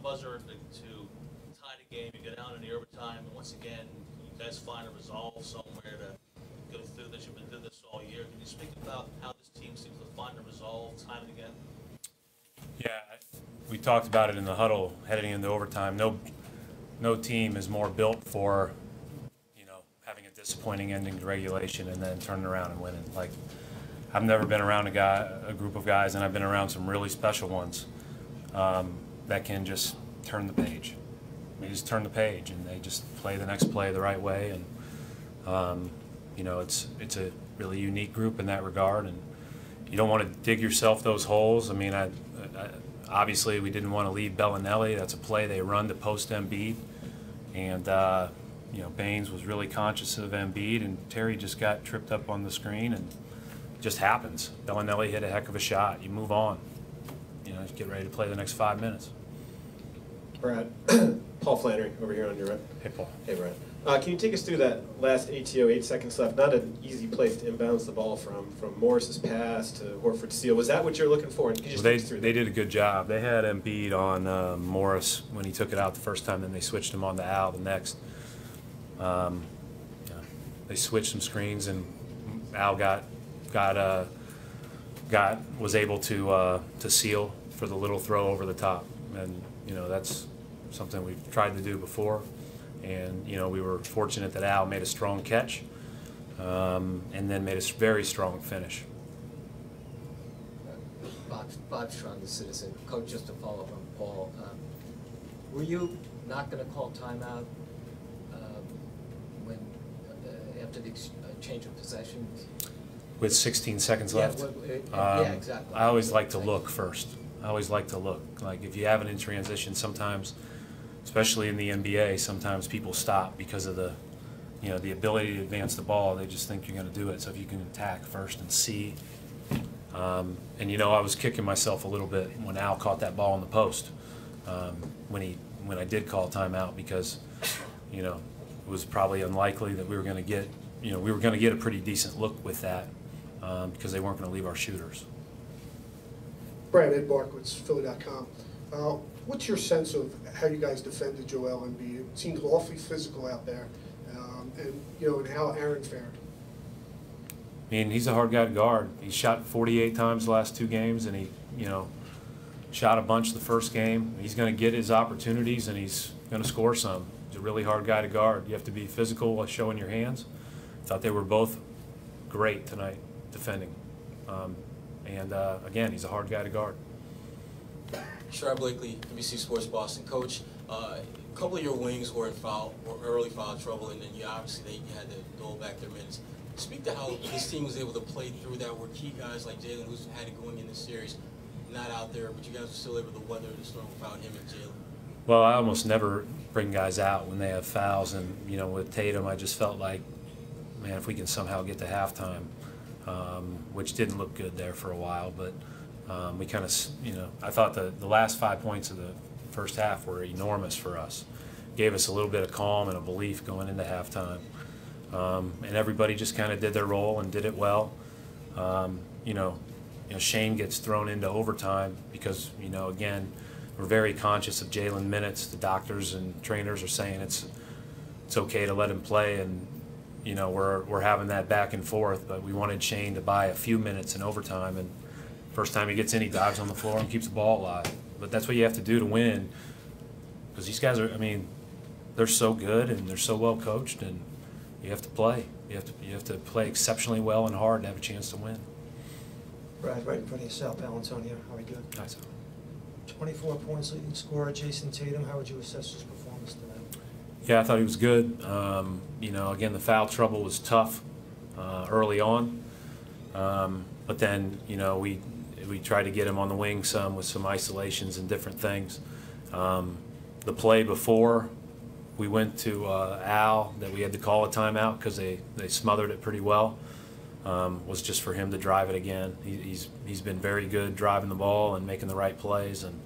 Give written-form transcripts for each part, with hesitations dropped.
buzzer to tie the game. You go down in the overtime, and once again, you guys find a resolve somewhere to go through this. You've been through this all year. Can you speak about how this team seems to find a resolve time and again? Yeah, we talked about it in the huddle heading into overtime. No team is more built for, having a disappointing ending to regulation and then turning around and winning. Like, I've never been around a group of guys, and I've been around some really special ones that can just turn the page. They just turn the page and they just play the next play the right way. And it's a really unique group in that regard. And you don't want to dig yourself those holes. I mean, obviously we didn't want to leave Bellinelli. That's a play they run to post Embiid, and Baines was really conscious of Embiid, and Terry just got tripped up on the screen, and it just happens. Bellinelli hit a heck of a shot. You move on. Just get ready to play the next 5 minutes. Brad, Paul Flannery over here on your right. Hey, Paul. Hey, Brad. Can you take us through that last ATO, 8 seconds left? Not an easy place to inbounds the ball from Morris's pass to Horford's steal. Was that what you're looking for? They did a good job. They had Embiid on Morris when he took it out the first time, then they switched him on to Al the next. They switched some screens, and Al was able to seal for the little throw over the top, and that's something we've tried to do before. And we were fortunate that Al made a strong catch, and then made a very strong finish. Bob Strong, the Citizen. Coach, just to follow up on Paul, were you not going to call timeout when after the change of possession? With 16 seconds left? Yeah, exactly. I always like to look first. I always like to look. Like, if you have it in transition, sometimes, especially in the NBA, sometimes people stop because of the ability to advance the ball. They just think you're going to do it. So if you can attack first and see. And I was kicking myself a little bit when Al caught that ball in the post when I did call timeout, because it was probably unlikely that we were going to get a pretty decent look with that because they weren't going to leave our shooters. Brad, Ed Barkowitz, Philly.com. What's your sense of how you guys defended Joel Embiid? It seems awfully physical out there, and how Aaron fared. I mean, he's a hard guy to guard. He shot 48 times the last 2 games, and he, shot a bunch the first game. He's going to get his opportunities, and he's going to score some. He's a really hard guy to guard. You have to be physical while showing your hands. I thought they were both great tonight defending. Again, he's a hard guy to guard. Sharp Blakely, NBC Sports Boston. Coach, a couple of your wings were in early foul trouble, and then you had to dole back their minutes. Speak to how this team was able to play through that, where key guys like Jalen, who's had it going in this series, not out there, but you guys were still able to weather the storm without him and Jalen. Well, I almost never bring guys out when they have fouls, and with Tatum, I just felt like, man, if we can somehow get to halftime, which didn't look good there for a while, but we kind of, I thought the last 5 points of the first half were enormous for us. Gave us a little bit of calm and a belief going into halftime. And everybody just kind of did their role and did it well. Shane gets thrown into overtime because, again, we're very conscious of Jalen minutes. The doctors and trainers are saying it's okay to let him play, and we're having that back and forth. But we wanted Shane to buy a few minutes in overtime, and first time he gets in, he dives on the floor and keeps the ball alive. But that's what you have to do to win, because these guys are, they're so good and they're so well coached, and you have to play. You have to play exceptionally well and hard to have a chance to win. Brad, right in front of you, Sal Palantonio. How are you doing? Hi, Sal. 24 points leading scorer, Jason Tatum. How would you assess his performance tonight? Yeah, I thought he was good. Again, the foul trouble was tough early on, but then we tried to get him on the wing some with some isolations and different things. The play before we went to Al that we had to call a timeout because they smothered it pretty well, was just for him to drive it again. He's been very good driving the ball and making the right plays, and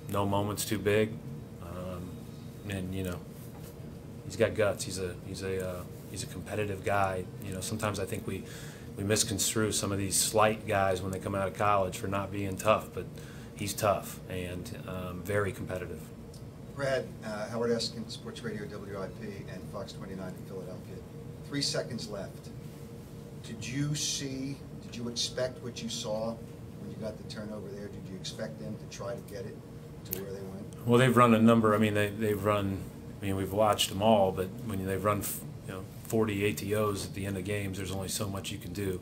no moment's too big, and he's got guts. He's a competitive guy. Sometimes I think we misconstrue some of these slight guys when they come out of college for not being tough, but he's tough and very competitive. Brad, Howard Eskin, Sports Radio WIP, and Fox 29 in Philadelphia. 3 seconds left. Did you expect what you saw when you got the turnover there? Did you expect them to try to get it to where they went? Well, they've run a number. I mean, they've run. I mean, we've watched them all, but when they've run, 40 ATOs at the end of games, there's only so much you can do.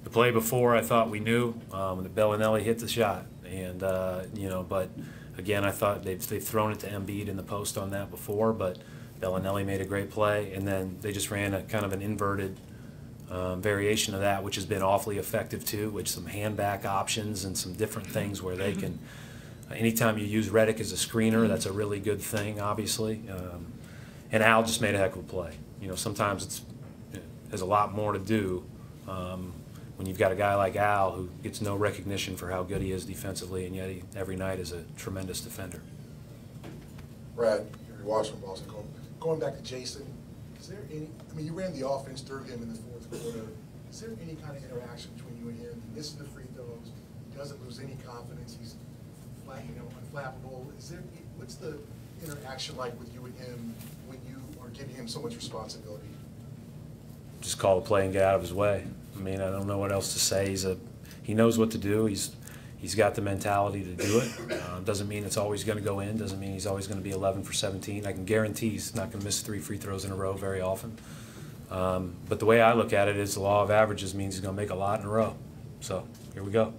The play before, I thought we knew when Bellinelli hit the shot, and but again, I thought they've thrown it to Embiid in the post on that before, but Bellinelli made a great play, and then they just ran a kind of an inverted variation of that, which has been awfully effective too, with some hand back options and some different things where they can. Anytime you use Redick as a screener, that's a really good thing, obviously. And Al just made a heck of a play. Sometimes there's a lot more to do when you've got a guy like Al who gets no recognition for how good he is defensively, and yet he every night is a tremendous defender. Brad, you're watching Boston. Going back to Jason, is there any? I mean, you ran the offense through him in the fourth quarter. Is there any kind of interaction between you and him? He misses the free throws. He doesn't lose any confidence. He's unflappable. What's the interaction like with you and him when you are giving him so much responsibility? Just call the play and get out of his way. I mean, I don't know what else to say. He knows what to do. He's got the mentality to do it. Doesn't mean it's always going to go in. Doesn't mean he's always going to be 11 for 17. I can guarantee he's not going to miss 3 free throws in a row very often. But the way I look at it is the law of averages means he's going to make a lot in a row. So here we go.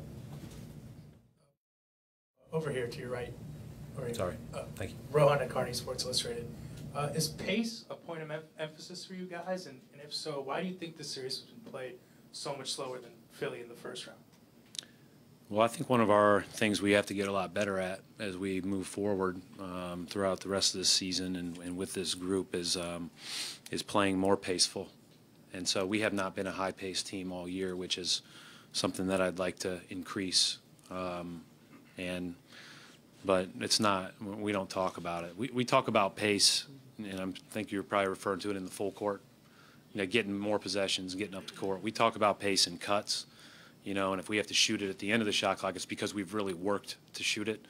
Over here to your right. Sorry. Thank you. Rohan and Carney, Sports Illustrated. Is pace a point of emphasis for you guys? And if so, why do you think this series has been played so much slower than Philly in the first round? Well, I think one of our things we have to get a lot better at as we move forward throughout the rest of this season and with this group is playing more paceful. And so we have not been a high-paced team all year, which is something that I'd like to increase. But it's not, we don't talk about it. We talk about pace, and I think you're probably referring to it in the full court, getting more possessions, getting up the court. We talk about pace and cuts, and if we have to shoot it at the end of the shot clock, it's because we've really worked to shoot it.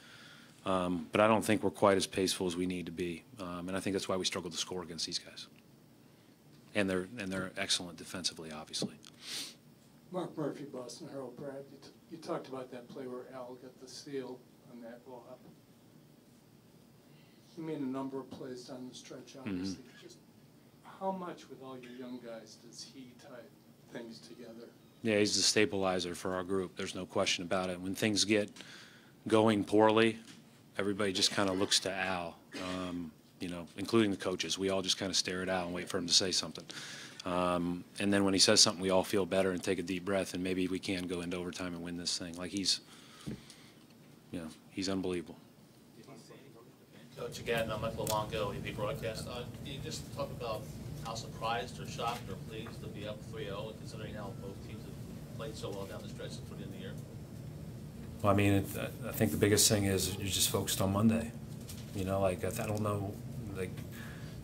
But I don't think we're quite as paceful as we need to be, and I think that's why we struggle to score against these guys. And they're excellent defensively, obviously. Mark Murphy, Boston Herald. Brad, you talked about that play where Al got the steal on that lob. He made a number of plays down the stretch, obviously. Just how much, with all your young guys, does he tie things together? Yeah, he's the stabilizer for our group. There's no question about it. When things get going poorly, everybody just kind of looks to Al, including the coaches. We all just kind of stare at Al and wait for him to say something. And then when he says something, we all feel better and take a deep breath, and maybe we can go into overtime and win this thing. Like he's unbelievable. Coach, again, Michael Longo, AP broadcast. Can you just talk about how surprised or shocked or pleased to be up 3-0, considering how both teams have played so well down the stretch for the end of the year? Well, I mean, I think the biggest thing is you're just focused on Monday. I don't know,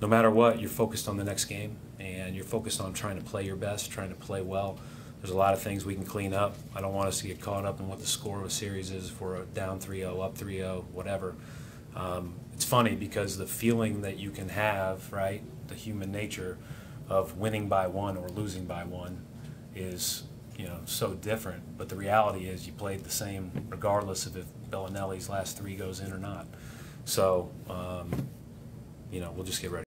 no matter what, you're focused on the next game, and you're focused on trying to play your best, trying to play well. There's a lot of things we can clean up. I don't want us to get caught up in what the score of a series is if we're down 3-0, up 3-0, whatever. It's funny because the feeling that you can have, right, the human nature of winning by 1 or losing by 1 is, so different. But the reality is you played the same regardless of if Bellinelli's last 3 goes in or not. So, we'll just get ready.